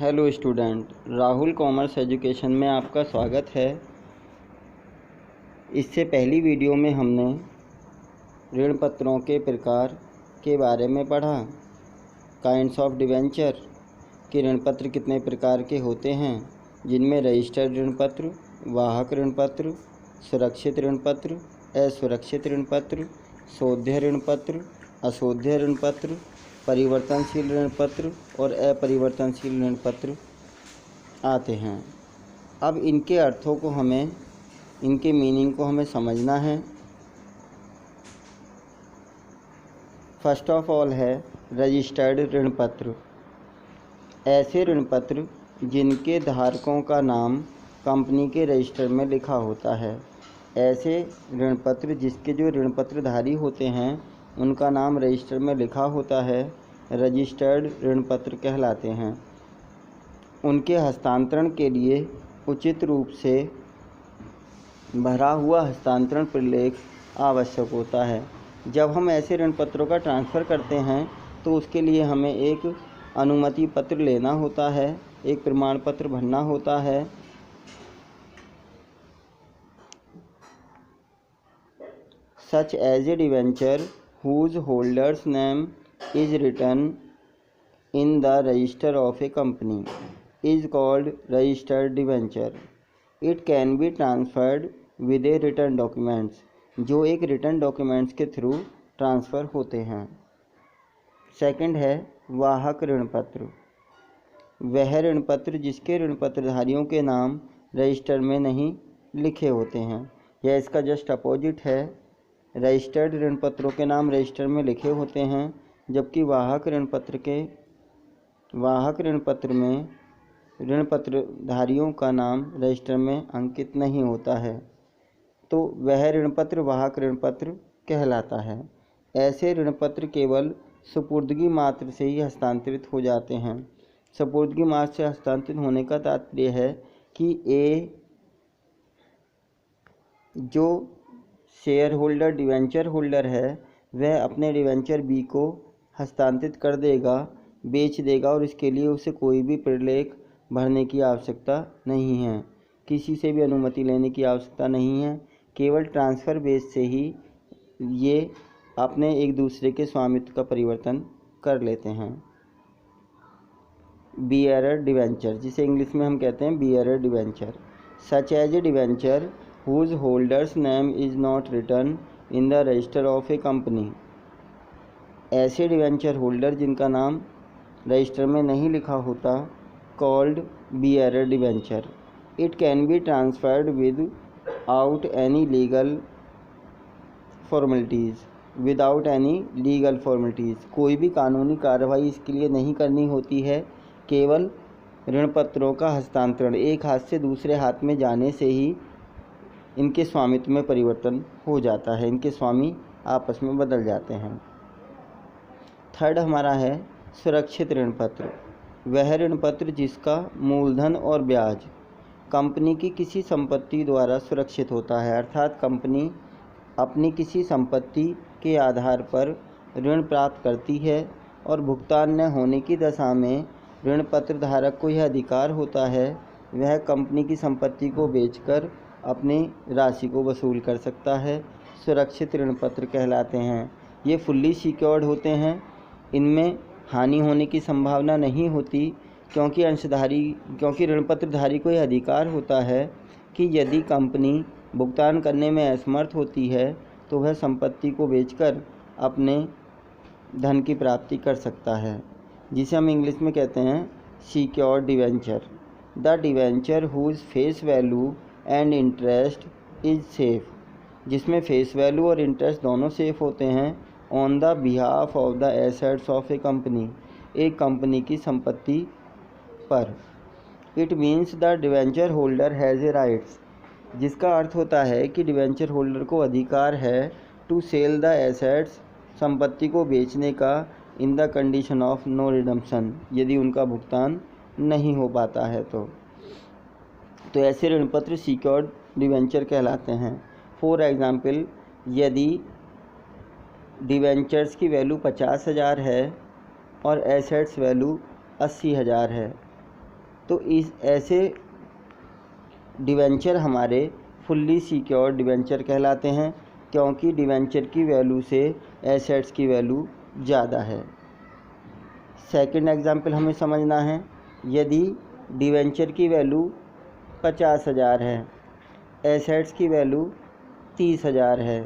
Hello student, Rahul commerce education में आपका स्वागत है। इससे पहली वीडियो में हमने ऋण पत्रों के प्रकार के बारे में पढ़ा। काइंड्स ऑफ डिवेंचर कि ऋण पत्र कितने प्रकार के होते हैं, जिनमें रजिस्टर्ड ऋण पत्र, वाहक ऋण पत्र, सुरक्षित ऋण पत्र, असुरक्षित ऋण पत्र, शोध्य ऋण पत्र, अशोध्य ऋण पत्र, परिवर्तनशील ऋण पत्र और अपरिवर्तनशील ऋण पत्र आते हैं। अब इनके अर्थों को इनके मीनिंग को हमें समझना है। फर्स्ट ऑफ ऑल है रजिस्टर्ड ऋण पत्र। ऐसे ऋण पत्र जिनके धारकों का नाम कंपनी के रजिस्टर में लिखा होता है। ऐसे ऋण पत्र जिसके जो ऋण पत्रधारी होते हैं उनका नाम रजिस्टर में लिखा होता है, रजिस्टर्ड ऋण पत्र कहलाते हैं। उनके हस्तांतरण के लिए उचित रूप से भरा हुआ हस्तांतरण प्रलेख आवश्यक होता है। जब हम ऐसे ऋण पत्रों का ट्रांसफ़र करते हैं तो उसके लिए हमें एक अनुमति पत्र लेना होता है, एक प्रमाण पत्र भरना होता है। Such as a debenture whose holder's name is written in the register of a company is called registered debenture. It can be transferred with a written documents, जो एक रिटर्न डॉक्यूमेंट्स के थ्रू ट्रांसफ़र होते हैं। Second है वाहक ऋण पत्र। वह ऋण पत्र जिसके ऋण पत्रधारियों के नाम रजिस्टर में नहीं लिखे होते हैं। यह इसका जस्ट अपोजिट है। रजिस्टर्ड ऋण पत्रों के नाम रजिस्टर में लिखे होते हैं, जबकि वाहक ऋण पत्र में ऋण पत्रधारियों का नाम रजिस्टर में अंकित नहीं होता है, तो वह ऋण पत्र वाहक ऋण पत्र कहलाता है। ऐसे ऋण पत्र केवल सुपुर्दगी मात्र से ही हस्तांतरित हो जाते हैं। सुपुर्दगी मात्र से हस्तांतरित होने का तात्पर्य है कि ए जो शेयर होल्डर डिवेंचर होल्डर है वह अपने डिवेंचर बी को हस्तांतरित कर देगा, बेच देगा और इसके लिए उसे कोई भी प्रलेख भरने की आवश्यकता नहीं है, किसी से भी अनुमति लेने की आवश्यकता नहीं है। केवल ट्रांसफ़र बेस से ही ये अपने एक दूसरे के स्वामित्व का परिवर्तन कर लेते हैं। बियरर डिवेंचर, जिसे इंग्लिश में हम कहते हैं bearer debenture. Such as a debenture whose holder's name is not written in the register of a company। ऐसे डिवेंचर होल्डर जिनका नाम रजिस्टर में नहीं लिखा होता, called bearer debenture। It can be transferred without any legal formalities। कोई भी कानूनी कार्रवाई इसके लिए नहीं करनी होती है। केवल ऋण पत्रों का हस्तांतरण एक हाथ से दूसरे हाथ में जाने से ही इनके स्वामित्व में परिवर्तन हो जाता है, इनके स्वामी आपस में बदल जाते हैं। थर्ड हमारा है सुरक्षित ऋण पत्र। वह ऋण पत्र जिसका मूलधन और ब्याज कंपनी की किसी संपत्ति द्वारा सुरक्षित होता है, अर्थात कंपनी अपनी किसी संपत्ति के आधार पर ऋण प्राप्त करती है और भुगतान न होने की दशा में ऋण पत्र धारक को यह अधिकार होता है वह कंपनी की संपत्ति को बेचकर अपनी राशि को वसूल कर सकता है। सुरक्षित ऋण पत्र कहलाते हैं। ये फुल्ली सिक्योर्ड होते हैं, इनमें हानि होने की संभावना नहीं होती, क्योंकि ऋण पत्रधारी को यह अधिकार होता है कि यदि कंपनी भुगतान करने में असमर्थ होती है तो वह संपत्ति को बेचकर अपने धन की प्राप्ति कर सकता है, जिसे हम इंग्लिश में कहते हैं secured debenture. The debenture whose face value and interest is safe, जिसमें फेस वैल्यू और इंटरेस्ट दोनों सेफ होते हैं। On the behalf of the assets of a company, एक कंपनी की संपत्ति पर। It means the debenture holder has a rights, जिसका अर्थ होता है कि डिवेंचर होल्डर को अधिकार है टू सेल द एसेट्स, संपत्ति को बेचने का, in the condition of no redemption, यदि उनका भुगतान नहीं हो पाता है तो ऐसे ऋण पत्र सिक्योर्ड डिवेंचर कहलाते हैं। फॉर एग्ज़ाम्पल, यदि डिवेंचर्स की वैल्यू 50,000 है और एसेट्स वैल्यू 80,000 है तो इस ऐसे डिवेंचर हमारे फुल्ली सिक्योर्ड डिवेंचर कहलाते हैं, क्योंकि डिवेंचर की वैल्यू से एसेट्स की वैल्यू ज़्यादा है। सेकंड एग्जांपल हमें समझना है। यदि डिवेंचर की वैल्यू 50,000 है, एसेट्स की वैल्यू 30,000 है,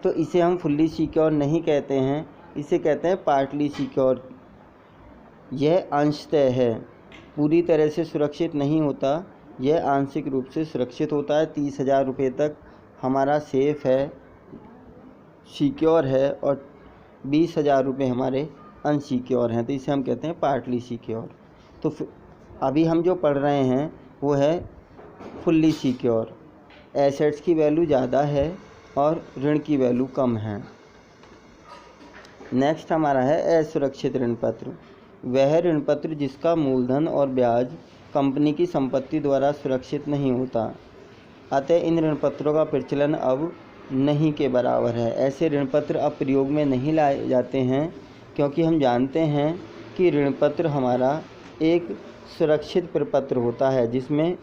तो इसे हम फुल्ली सिक्योर नहीं कहते हैं, इसे कहते हैं पार्टली सिक्योर। यह अंशतः है, पूरी तरह से सुरक्षित नहीं होता, यह आंशिक रूप से सुरक्षित होता है। 30,000 रुपये तक हमारा सेफ है, सिक्योर है, और 20,000 रुपये हमारे अनसिक्योर हैं, तो इसे हम कहते हैं पार्टली सिक्योर। तो अभी हम जो पढ़ रहे हैं वो है फुल्ली सिक्योर। एसेट्स की वैल्यू ज़्यादा है और ऋण की वैल्यू कम है। नेक्स्ट हमारा है असुरक्षित ऋण पत्र। वह ऋण पत्र जिसका मूलधन और ब्याज कंपनी की संपत्ति द्वारा सुरक्षित नहीं होता, अतः इन ऋण पत्रों का प्रचलन अब नहीं के बराबर है। ऐसे ऋण पत्र अब प्रयोग में नहीं लाए जाते हैं, क्योंकि हम जानते हैं कि ऋण पत्र हमारा एक सुरक्षित प्रपत्र होता है जिसमें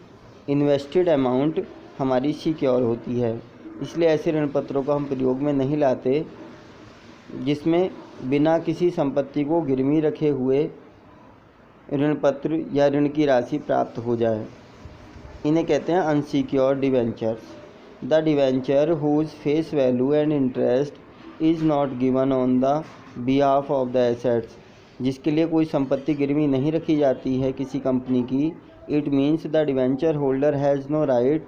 इन्वेस्टेड अमाउंट हमारी सिक्योर होती है। इसलिए ऐसे ऋण पत्रों को हम प्रयोग में नहीं लाते जिसमें बिना किसी संपत्ति को गिरवी रखे हुए ऋण पत्र या ऋण की राशि प्राप्त हो जाए। इन्हें कहते हैं unsecured debentures. The debenture whose face value and interest is not given on the behalf of the assets. जिसके लिए कोई संपत्ति गिरवी नहीं रखी जाती है किसी कंपनी की, it means the debenture holder has no right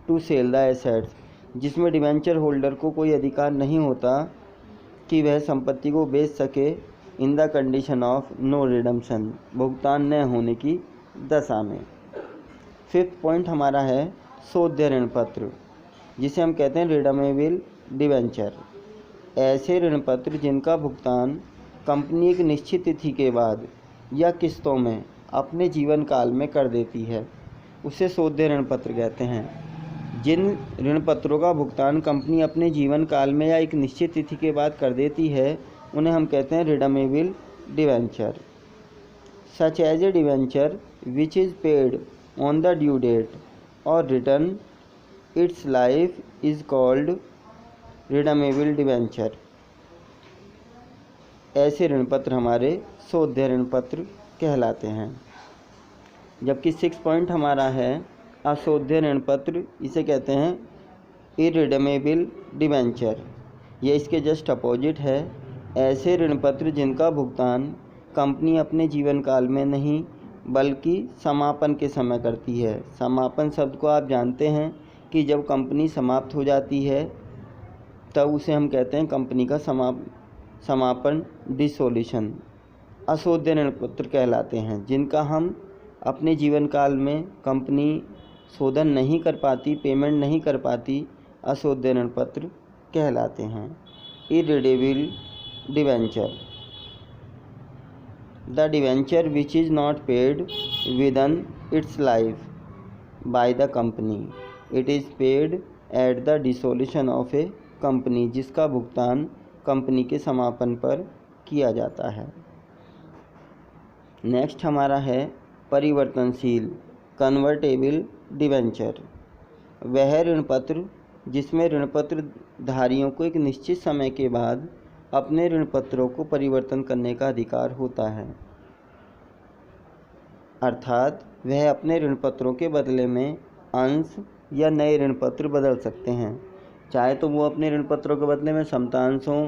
to sell the assets. जिसमें डिवेंचर होल्डर को कोई अधिकार नहीं होता कि वह संपत्ति को बेच सके in the condition of no redemption, भुगतान न होने की दशा में। फिफ्थ पॉइंट हमारा है शोध्य ऋण पत्र, जिसे हम कहते हैं रिडमेबल डिवेंचर। ऐसे ऋण पत्र जिनका भुगतान कंपनी एक निश्चित तिथि के बाद या किस्तों में अपने जीवन काल में कर देती है, उसे शोध्य ऋण पत्र कहते हैं। जिन ऋण पत्रों का भुगतान कंपनी अपने जीवन काल में या एक निश्चित तिथि के बाद कर देती है, उन्हें हम कहते हैं redeemable debenture. Such as a debenture which is paid on the due date और return its life is called redeemable debenture. ऐसे ऋण पत्र हमारे शोध्य ऋण पत्र कहलाते हैं। जबकि 6 पॉइंट हमारा है अशोध्य ऋण पत्र, इसे कहते हैं इरिडमेबल डिवेंचर। ये इसके जस्ट अपोजिट है। ऐसे ऋण पत्र जिनका भुगतान कंपनी अपने जीवन काल में नहीं बल्कि समापन के समय करती है। समापन शब्द को आप जानते हैं कि जब कंपनी समाप्त हो जाती है तब उसे हम कहते हैं कंपनी का समापन, डिसोल्यूशन। अशोध्य ऋण पत्र कहलाते हैं जिनका हम अपने जीवन काल में कंपनी शोधन नहीं कर पाती, पेमेंट नहीं कर पाती, अशोध्य ऋण पत्र कहलाते हैं। Irredeemable debenture, the debenture which is not paid within its life by the company, it is paid at the dissolution of a company, जिसका भुगतान कंपनी के समापन पर किया जाता है। नेक्स्ट हमारा है परिवर्तनशील कन्वर्टेबल डिवेंचर। वह ऋण पत्र जिसमें ऋण पत्र धारियों को एक निश्चित समय के बाद अपने ऋण पत्रों को परिवर्तन करने का अधिकार होता है, अर्थात वह अपने ऋण पत्रों के बदले में अंश या नए ऋण पत्र बदल सकते हैं। चाहे तो वो अपने ऋण पत्रों के बदले में समतांशों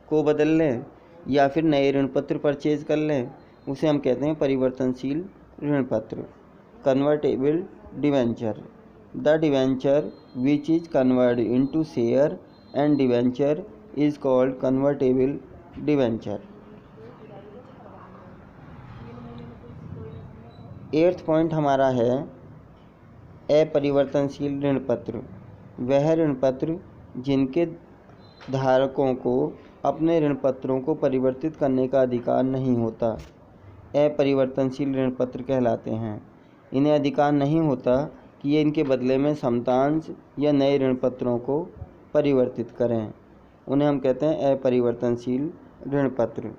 को बदल लें या फिर नए ऋण पत्र परचेज कर लें, उसे हम कहते हैं परिवर्तनशील ऋण पत्र, convertible debenture. The debenture which is convert into share and debenture is called convertible debenture. 8th point हमारा है अपरिवर्तनशील ऋण पत्र। वह ऋण पत्र जिनके धारकों को अपने ऋण पत्रों को परिवर्तित करने का अधिकार नहीं होता, अपरिवर्तनशील ऋण पत्र कहलाते हैं। इन्हें अधिकार नहीं होता कि ये इनके बदले में समतांश या नए ऋण पत्रों को परिवर्तित करें, उन्हें हम कहते हैं अपरिवर्तनशील ऋण पत्र,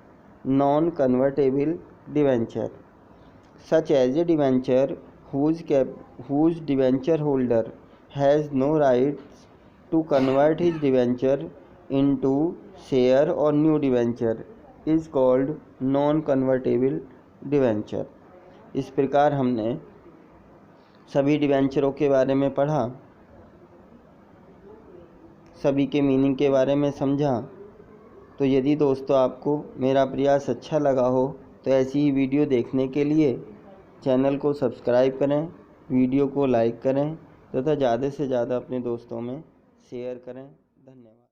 non convertible debenture. such as a debenture whose debenture holder has no rights to convert his debenture into share or new debenture is called non-convertible debenture। इस प्रकार हमने सभी डिवेंचरों के बारे में पढ़ा, सभी के मीनिंग के बारे में समझा। तो यदि दोस्तों आपको मेरा प्रयास अच्छा लगा हो तो ऐसी ही वीडियो देखने के लिए चैनल को सब्सक्राइब करें, वीडियो को लाइक करें तथा ज़्यादा से ज़्यादा अपने दोस्तों में शेयर करें। धन्यवाद।